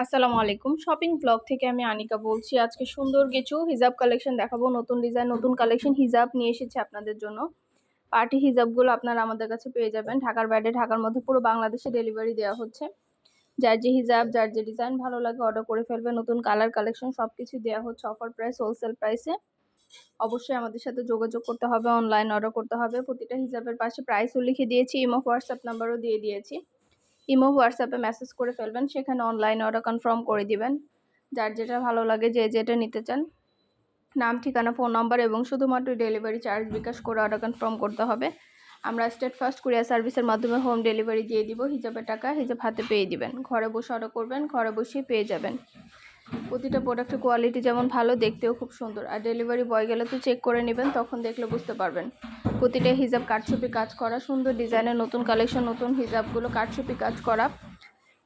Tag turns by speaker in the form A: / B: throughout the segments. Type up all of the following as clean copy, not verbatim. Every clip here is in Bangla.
A: আসসালামু আলাইকুম। শপিং ব্লগ থেকে আমি আনিকা বলছি। আজকে সুন্দর কিছু হিজাব কালেকশন দেখাবো। নতুন ডিজাইন, নতুন কালেকশন হিজাব নিয়ে এসেছি আপনাদের জন্য। পার্টি হিজাবগুলো আপনারা আমাদের কাছে পেয়ে যাবেন। ঢাকার বাইরে, ঢাকার মধ্যে পুরো বাংলাদেশে ডেলিভারি দেওয়া হচ্ছে। যার যে হিজাব, যার যে ডিজাইন ভালো লাগে অর্ডার করে ফেলবেন। নতুন কালার কালেকশন সবকিছু দেওয়া হচ্ছে অফার প্রাইস, হোলসেল প্রাইসে। অবশ্যই আমাদের সাথে যোগাযোগ করতে হবে, অনলাইন অর্ডার করতে হবে। প্রতিটা হিজাবের পাশে প্রাইসও লিখে দিয়েছি, ইমো হোয়াটসঅ্যাপ নাম্বারও দিয়ে দিয়েছি। ইমো হোয়াটসঅ্যাপে মেসেজ করে ফেলবেন, সেখানে অনলাইন অর্ডার কনফার্ম করে দিবেন। যার যেটা ভালো লাগে, যে যেটা নিতে চান, নাম, ঠিকানা, ফোন নাম্বার এবং শুধুমাত্র ডেলিভারি চার্জ বিকাশ করে অর্ডার কনফার্ম করতে হবে। আমরা স্টেট ফার্স্ট কুরিয়ার সার্ভিসের মাধ্যমে হোম ডেলিভারি দিয়ে দিব। হিজাবের টাকা হিজাব হাতে পেয়ে দিবেন। ঘরে বসে অর্ডার করবেন, ঘরে বসেই পেয়ে যাবেন। প্রতিটা প্রোডাক্টের কোয়ালিটি যেমন ভালো, দেখতেও খুব সুন্দর। আর ডেলিভারি বয় গেলে তো চেক করে নেবেন, তখন দেখলে বুঝতে পারবেন। প্রতিটা হিজাব কারচুপি কাজ করা, সুন্দর ডিজাইনের নতুন কালেকশন, নতুন হিজাবগুলো কারচুপি কাজ করা,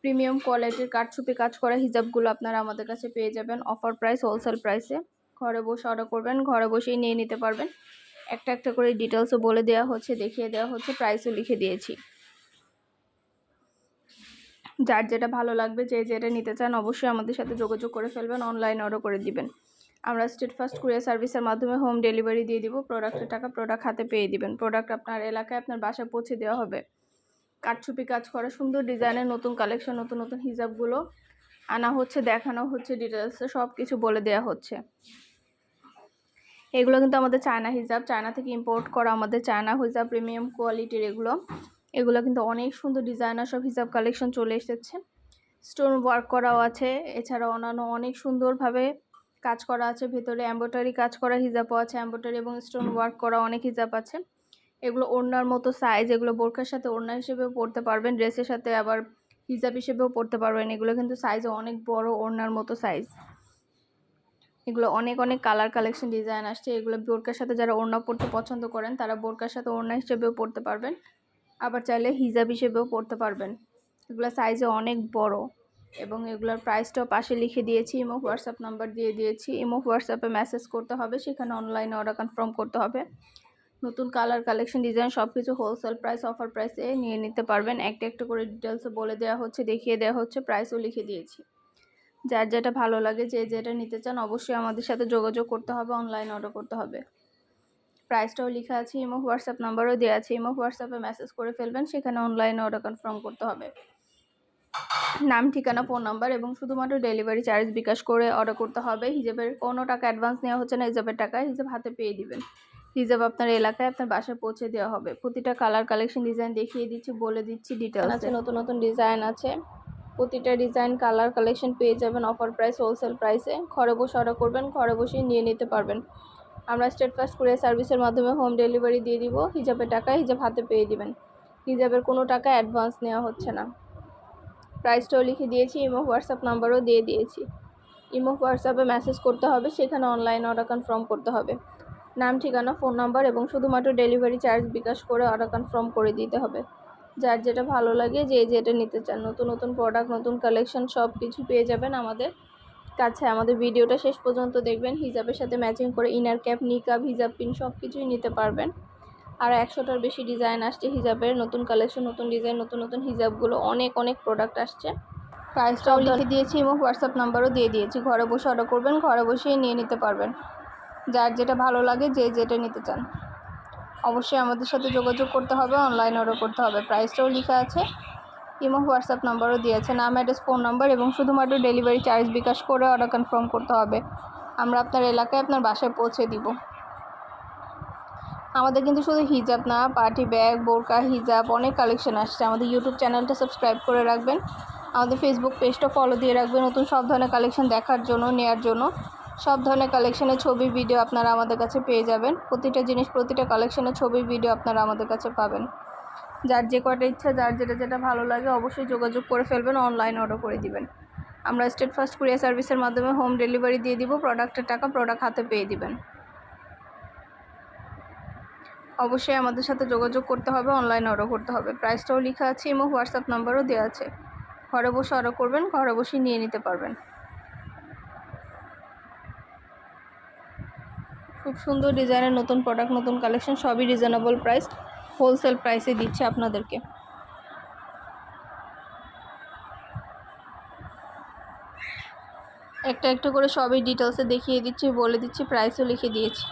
A: প্রিমিয়াম কোয়ালিটির কারচুপি কাজ করা হিজাবগুলো আপনারা আমাদের কাছে পেয়ে যাবেন অফার প্রাইস, হোলসেল প্রাইসে। ঘরে বসে অর্ডার করবেন, ঘরে বসেই নিয়ে নিতে পারবেন। একটা একটা করে ডিটেলসও বলে দেওয়া হচ্ছে, দেখিয়ে দেওয়া হচ্ছে, প্রাইসও লিখে দিয়েছি। যার যেটা ভালো লাগবে, যে যেটা নিতে চান অবশ্যই আমাদের সাথে যোগাযোগ করে ফেলবেন, অনলাইন অর্ডার করে দিবেন। আমরা স্টেট ফার্স্ট কুরিয়ার সার্ভিসের মাধ্যমে হোম ডেলিভারি দিয়ে দিব। প্রোডাক্টের টাকা প্রোডাক্ট হাতে পেয়ে দিবেন। প্রোডাক্ট আপনার এলাকায়, আপনার বাসায় পৌঁছে দেওয়া হবে। কারচুপি কাজ করা সুন্দর ডিজাইনের নতুন কালেকশন, নতুন নতুন হিজাবগুলো আনা হচ্ছে, দেখানো হচ্ছে, ডিটেলসে সব কিছু বলে দেওয়া হচ্ছে। এগুলো কিন্তু আমাদের চায়না হিজাব, চায়না থেকে ইম্পোর্ট করা আমাদের চায়না হিজাব, প্রিমিয়াম কোয়ালিটির এগুলো কিন্তু অনেক সুন্দর ডিজাইনার সব হিজাব কালেকশন চলে এসেছে। স্টোন ওয়ার্ক করাও আছে, এছাড়াও অন্যান্য অনেক সুন্দরভাবে কাজ করা আছে। ভেতরে এমব্রয়ডারি কাজ করা হিজাবও আছে, এমব্রয়ডারি এবং স্টোন ওয়ার্ক করা অনেক হিজাব আছে। এগুলো ওড়নার মতো সাইজ, এগুলো বোরকার সাথে ওড়না হিসেবেও পরতে পারবেন, ড্রেসের সাথে আবার হিজাব হিসেবেও পরতে পারবেন। এগুলো কিন্তু সাইজও অনেক বড়, ওড়নার মতো সাইজ। এগুলো অনেক অনেক কালার কালেকশন ডিজাইন আসছে। এগুলো বোরকার সাথে যারা ওড়না পরতে পছন্দ করেন, তারা বোরকার সাথে ওড়না হিসেবেও পরতে পারবেন, আবার চাইলে হিজাব হিসেবেও পরতে পারবেন। এগুলো সাইজে অনেক বড় এবং এগুলোর প্রাইসটাও পাশে লিখে দিয়েছি, ইমো হোয়াটসঅ্যাপ নাম্বার দিয়ে দিয়েছি। ইমো হোয়াটসঅ্যাপে মেসেজ করতে হবে, সেখানে অনলাইনে অর্ডার কনফার্ম করতে হবে। নতুন কালার কালেকশন ডিজাইন সব কিছু হোলসেল প্রাইস, অফার প্রাইসে নিয়ে নিতে পারবেন। একটা একটা করে ডিটেলসও বলে দেওয়া হচ্ছে, দেখিয়ে দেওয়া হচ্ছে, প্রাইসও লিখে দিয়েছি। যার যেটা ভালো লাগে, যে যেটা নিতে চান অবশ্যই আমাদের সাথে যোগাযোগ করতে হবে, অনলাইন অর্ডার করতে হবে। প্রাইসটাও লেখা আছে, ইমো হোয়াটসঅ্যাপ নাম্বারও দেওয়া আছে। ইমো হোয়াটসঅ্যাপে মেসেজ করে ফেলবেন, সেখানে অনলাইনে অর্ডার কনফার্ম করতে হবে। নাম, ঠিকানা, ফোন নাম্বার এবং শুধুমাত্র ডেলিভারি চার্জ বিকাশ করে অর্ডার করতে হবে। হিজাবের কোনো টাকা অ্যাডভান্স নেওয়া হচ্ছে না, হিজাবের টাকা হিজাব হাতে পেয়ে দিবেন। হিজাব আপনার এলাকায়, আপনার বাসায় পৌঁছে দেওয়া হবে। প্রতিটা কালার কালেকশন ডিজাইন দেখিয়ে দিচ্ছি, বলে দিচ্ছি, ডিটেলস আছে, নতুন নতুন ডিজাইন আছে। প্রতিটা ডিজাইন কালার কালেকশন পেয়ে যাবেন অফার প্রাইস, হোলসেল প্রাইসে। ঘরে বসে অর্ডার করবেন, ঘরে বসেই নিয়ে নিতে পারবেন। আমরা স্টেট ফার্স্ট কুরিয়ার সার্ভিসের মাধ্যমে হোম ডেলিভারি দিয়ে দিব। হিজাবের টাকা হিজাব হাতে পেয়ে দিবেন। হিজাবের কোনো টাকা অ্যাডভান্স নেওয়া হচ্ছে না। প্রাইসটাও লিখে দিয়েছি, ইমো হোয়াটসঅ্যাপ নাম্বারও দিয়ে দিয়েছি। ইমো হোয়াটসঅ্যাপে মেসেজ করতে হবে, সেখানে অনলাইন অর্ডার কনফার্ম করতে হবে। নাম, ঠিকানা, ফোন নাম্বার এবং শুধুমাত্র ডেলিভারি চার্জ বিকাশ করে অর্ডার কনফার্ম করে দিতে হবে। যার যেটা ভালো লাগে, যে যেটা নিতে চান, নতুন নতুন প্রোডাক্ট, নতুন কালেকশন সব কিছু পেয়ে যাবেন আমাদের কাছে। আমাদের ভিডিওটা শেষ পর্যন্ত দেখবেন। হিজাবের সাথে ম্যাচিং করে ইনার ক্যাপ, নিকাব, হিজাব পিন সব কিছুই নিতে পারবেন। আর 100টার বেশি ডিজাইন আসছে হিজাবের, নতুন কালেকশন, নতুন ডিজাইন, নতুন নতুন হিজাবগুলো অনেক অনেক প্রোডাক্ট আসছে। প্রাইসটাও লিখে দিয়েছি এবং হোয়াটসঅ্যাপ নাম্বারও দিয়ে দিয়েছি। ঘরে বসে অর্ডার করবেন, ঘরে বসেই নিয়ে নিতে পারবেন। যার যেটা ভালো লাগে, যে যেটা নিতে চান অবশ্যই আমাদের সাথে যোগাযোগ করতে হবে, অনলাইন অর্ডার করতে হবে। প্রাইসটাও লেখা আছে, ইমো হোয়াটসঅ্যাপ নাম্বারও দিয়েছে। নাম, অ্যাড্রেস, ফোন নাম্বার এবং শুধুমাত্র ডেলিভারি চার্জ বিকাশ করে অর্ডার কনফার্ম করতে হবে। আমরা আপনার এলাকায়, আপনার বাসায় পৌঁছে দিব। আমাদের কিন্তু শুধু হিজাব না, পার্টি ব্যাগ, বোরকা, হিজাব অনেক কালেকশন আসছে। আমাদের ইউটিউব চ্যানেলটা সাবস্ক্রাইব করে রাখবেন, আমাদের ফেসবুক পেজটা ফলো দিয়ে রাখবেন, নতুন সব ধরনের কালেকশন দেখার জন্য, নেওয়ার জন্য। সব ধরনের কালেকশনের ছবি, ভিডিও আপনারা আমাদের কাছে পেয়ে যাবেন। প্রতিটা জিনিস, প্রতিটা কালেকশনের ছবি, ভিডিও আপনারা আমাদের কাছে পাবেন। যার যে কয়টা ইচ্ছা, যার যেটা যেটা ভালো লাগে অবশ্যই যোগাযোগ করে ফেলবেন, অনলাইন অর্ডার করে দিবেন। আমরা স্টেট ফার্স্ট কুরিয়ার সার্ভিসের মাধ্যমে হোম ডেলিভারি দিয়ে দিব। প্রোডাক্টের টাকা প্রোডাক্ট হাতে পেয়ে দিবেন। অবশ্যই আমাদের সাথে যোগাযোগ করতে হবে, অনলাইন অর্ডার করতে হবে। প্রাইসটাও লেখা আছে, ইমো হোয়াটসঅ্যাপ নাম্বারও দেওয়া আছে। ঘরে বসে অর্ডার করবেন, ঘরে বসে নিয়ে নিতে পারবেন। খুব সুন্দর ডিজাইনের নতুন প্রোডাক্ট, নতুন কালেকশন সবই রিজনেবল প্রাইস, হোলসেল প্রাইসে দিচ্ছে আপনাদেরকে। একটা একটা করে সবই ডিটেলসে দেখিয়ে দিচ্ছি, বলে দিচ্ছি, প্রাইসও লিখে দিয়েছি।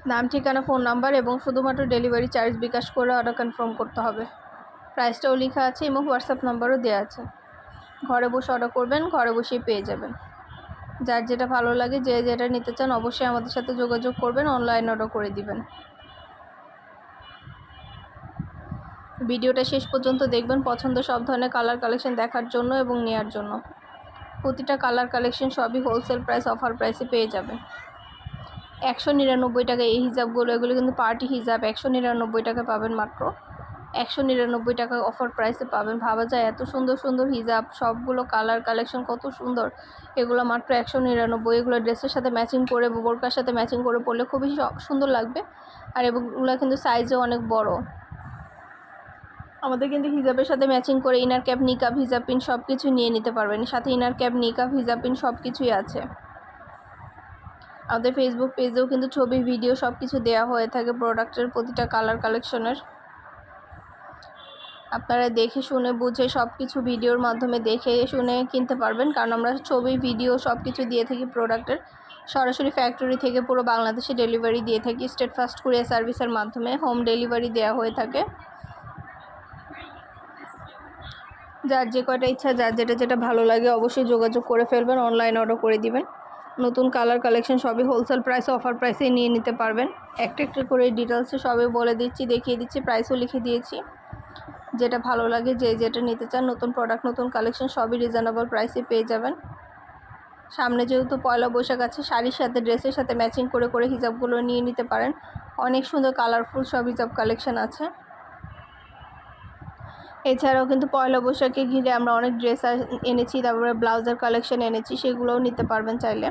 A: নাম, ঠিকানা, ফোন নাম্বার এবং শুধুমাত্র ডেলিভারি চার্জ বিকাশ করে অর্ডার কনফার্ম করতে হবে। প্রাইসটাও লেখা আছে এবং হোয়াটসঅ্যাপ নাম্বারও দেওয়া আছে। ঘরে বসে অর্ডার করবেন, ঘরে বসেই পেয়ে যাবেন। যার যেটা ভালো লাগে, যে যেটা নিতে চান অবশ্যই আমাদের সাথে যোগাযোগ করবেন, অনলাইন অর্ডার করে দিবেন। ভিডিওটা শেষ পর্যন্ত দেখবেন পছন্দ সব ধরনের কালার কালেকশন দেখার জন্য এবং নেওয়ার জন্য। প্রতিটা কালার কালেকশন সবই হোলসেল প্রাইস, অফার প্রাইসে পেয়ে যাবেন। 199 টাকা এই হিজাবগুলো, এগুলো কিন্তু পার্টি হিজাব। 199 টাকা পাবেন, মাত্র 199 টাকা অফার প্রাইসে পাবেন। ভাবা যায় এত সুন্দর সুন্দর হিজাব, সবগুলো কালার কালেকশন কত সুন্দর। এগুলো মাত্র 199। এগুলো ড্রেসের সাথে ম্যাচিং করে, বোরকার সাথে ম্যাচিং করে পরলে খুবই সুন্দর লাগবে। আর এগুলো কিন্তু সাইজও অনেক বড়। আমাদের কিন্তু হিজাবের সাথে ম্যাচিং করে ইনার ক্যাপ, নিকাব, হিজাব পিন সব কিছু নিয়ে নিতে পারবেন। সাথে ইনার ক্যাপ, নিকাব, হিজাব পিন সব কিছুই আছে। আমাদের ফেসবুক পেজেও কিন্তু ছবি, ভিডিও সব কিছু দেওয়া হয়ে থাকে প্রোডাক্টের প্রতিটা কালার কালেকশনের। আপনারা দেখে শুনে বুঝে সব কিছু ভিডিওর মাধ্যমে দেখে শুনে কিনতে পারবেন, কারণ আমরা ছবি, ভিডিও সব কিছু দিয়ে থাকি প্রোডাক্টের। সরাসরি ফ্যাক্টরি থেকে পুরো বাংলাদেশে ডেলিভারি দিয়ে থাকি। স্টেট ফাস্ট কুরিয়ার সার্ভিসের মাধ্যমে হোম ডেলিভারি দেওয়া হয়ে থাকে। যার যে কয়টা ইচ্ছা, যার যেটা যেটা ভালো লাগে অবশ্যই যোগাযোগ করে ফেলবেন, অনলাইন অর্ডার করে দিবেন। নতুন কালার কালেকশন সবই হোলসেল প্রাইস, অফার প্রাইসে নিয়ে নিতে পারবেন। একটা একটা করে ডিটেলসে সবই বলে দিচ্ছি, দেখিয়ে দিচ্ছি, প্রাইসও লিখে দিয়েছি। যেটা ভালো লাগে, যে যেটা নিতে চান, নতুন প্রোডাক্ট, নতুন কালেকশন সবই রিজনেবল প্রাইসে পেয়ে যাবেন। সামনে যেহেতু পয়লা বৈশাখ আছে, শাড়ির সাথে ড্রেসের সাথে ম্যাচিং করে করে হিজাবগুলো নিয়ে নিতে পারেন। অনেক সুন্দর কালারফুল সব হিজাব কালেকশন আছে। এছাড়াও কিন্তু পয়লা বৈশাখকে ঘিরে আমরা অনেক ড্রেস এনেছি, তারপরে ব্লাউজের কালেকশন এনেছি, সেগুলোও নিতে পারবেন চাইলে।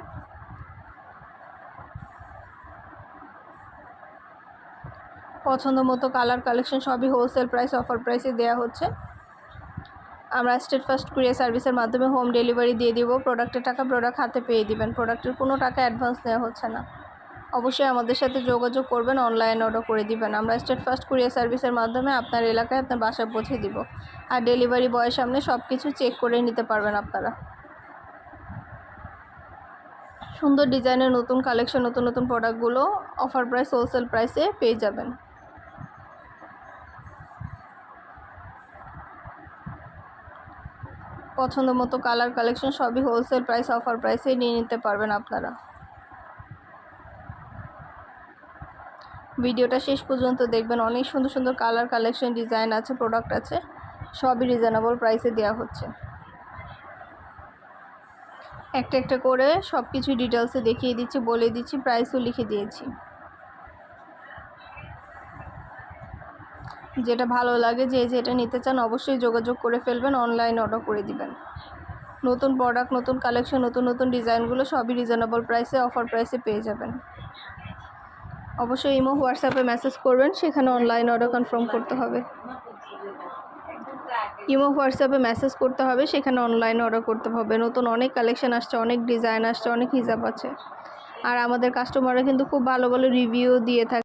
A: পছন্দ মতো কালার কালেকশন সবই হোলসেল প্রাইস, অফার প্রাইসে দেওয়া হচ্ছে। আমরা স্টেট ফাস্ট কুরিয়ার সার্ভিসের মাধ্যমে হোম ডেলিভারি দিয়ে দিব। প্রোডাক্টের টাকা প্রোডাক্ট হাতে পেয়ে দিবেন। প্রোডাক্টের কোনো টাকা অ্যাডভান্স নেওয়া হচ্ছে না। অবশ্যই আমাদের সাথে যোগাযোগ করবেন, অনলাইন অর্ডার করে দিবেন। আমরা স্টেট ফাস্ট কুরিয়ার সার্ভিসের মাধ্যমে আপনার এলাকায় আপনার বাসায় পৌঁছে দিব। আর ডেলিভারি বয়ের সামনে সব কিছু চেক করে নিতে পারবেন আপনারা। সুন্দর ডিজাইনের নতুন কালেকশন, নতুন নতুন প্রোডাক্টগুলো অফার প্রাইস, হোলসেল প্রাইসে পেয়ে যাবেন। পছন্দ মতো কালার কালেকশন সবই হোলসেল প্রাইস, অফার প্রাইসে নিয়ে নিতে পারবেন আপনারা। ভিডিওটা শেষ পর্যন্ত দেখবেন। অনেক সুন্দর সুন্দর কালার কালেকশন, ডিজাইন আছে, প্রোডাক্ট আছে, সবই রিজনেবল প্রাইসে দেওয়া হচ্ছে। একটা একটা করে সব কিছু ডিটেলসে দেখিয়ে দিচ্ছি, বলে দিচ্ছি, প্রাইসও লিখে দিয়েছি। যেটা ভালো লাগে, যে যেটা নিতে চান অবশ্যই যোগাযোগ করে ফেলবেন, অনলাইন অর্ডার করে দিবেন। নতুন প্রোডাক্ট, নতুন কালেকশন, নতুন নতুন ডিজাইনগুলো সবই রিজনেবল প্রাইসে, অফার প্রাইসে পেয়ে যাবেন। অবশ্যই ইমো, হোয়াটসঅ্যাপে মেসেজ করবেন, সেখানে অনলাইন অর্ডার কনফার্ম করতে হবে। ইমো, হোয়াটসঅ্যাপে মেসেজ করতে হবে, সেখানে অনলাইন অর্ডার করতে হবে। নতুন অনেক কালেকশন আসছে, অনেক ডিজাইন আসছে, অনেক হিজাব আছে। আর আমাদের কাস্টমাররা কিন্তু খুব ভালো ভালো রিভিউ দিয়ে থাকে।